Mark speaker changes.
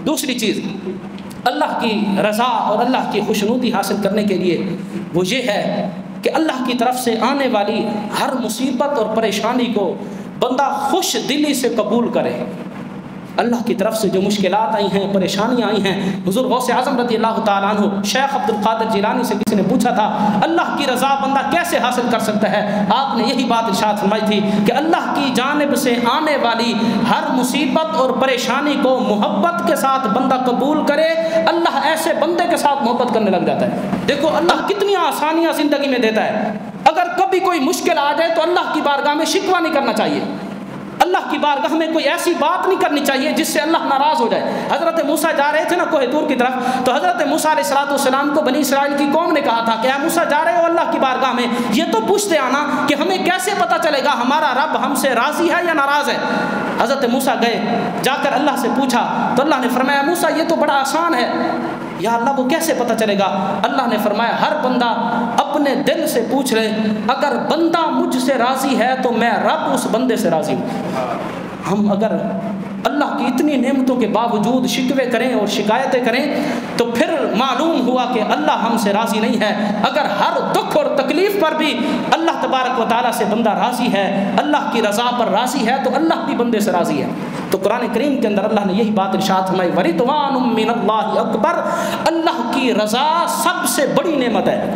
Speaker 1: دوسری چیز اللہ کی رضا اور اللہ کی خوشنودی حاصل کرنے کے لیے وہ یہ ہے کہ اللہ کی طرف سے آنے والی ہر مصیبت اور پریشانی کو بندہ خوش دلی سے قبول کرے۔ اللہ کی طرف سے جو مشکلات آئی ہیں، پریشانیاں آئی ہیں، حضور غوث اعظم رضی اللہ تعالیٰ عنہ شیخ عبد القادر جیلانی سے کسی نے پوچھا تھا اللہ کی رضا بندہ کیسے حاصل کر سکتا ہے؟ آپ نے یہی بات ارشاد فرمائی تھی کہ اللہ کی جانب سے آنے والی ہر مصیبت اور پریشانی کو محبت کے ساتھ بندہ قبول کرے، اللہ ایسے بندے کے ساتھ محبت کرنے لگ جاتا ہے۔ دیکھو اللہ کتنی آسانیاں زندگی میں دیتا ہے۔ اگر کبھی کوئی مشکل آ جائے تو اللہ کی بارگاہ میں شکوہ نہیں کرنا چاہیے، اللہ کی بارگاہ میں کوئی ایسی بات نہیں کرنی چاہیے جس سے اللہ ناراض ہو جائے۔ حضرت موسیٰ جا رہے تھے نا کوہ طور کی طرف، تو حضرت موسیٰ علیہ السلام کو بنی اسرائیل کی قوم نے کہا تھا کہ اے موسیٰ جا رہے ہو اللہ کی بارگاہ میں، یہ تو پوچھتے آنا کہ ہمیں کیسے پتہ چلے گا ہمارا رب ہم سے راضی ہے یا ناراض ہے۔ حضرت موسیٰ گئے، جا کر اللہ سے پوچھا تو اللہ نے فرمایا موسیٰ یہ تو بڑا آسان ہے۔ یا اللہ وہ کیسے پتہ چلے گا؟ اللہ نے فرمایا ہر بندہ اپنے دل سے پوچھ لے، اگر بندہ مجھ سے راضی ہے تو میں رب اس بندے سے راضی ہوں۔ ہم اگر اللہ کی اتنی نعمتوں کے باوجود شکوے کریں اور شکایتیں کریں تو پھر معلوم ہوا کہ اللہ ہم سے راضی نہیں ہے۔ اگر ہر دکھ اور تکلیف پر بھی اللہ تبارک و تعالیٰ سے بندہ راضی ہے، اللہ کی رضا پر راضی ہے، تو اللہ بھی بندے سے راضی ہے۔ تو قرآن کریم کے اندر اللہ نے یہی بات ارشاد فرمائی وَرِضْوَانٌ مِّنَ اللَّهِ اکبر، اللہ کی رضا سب سے بڑی نعمت ہے۔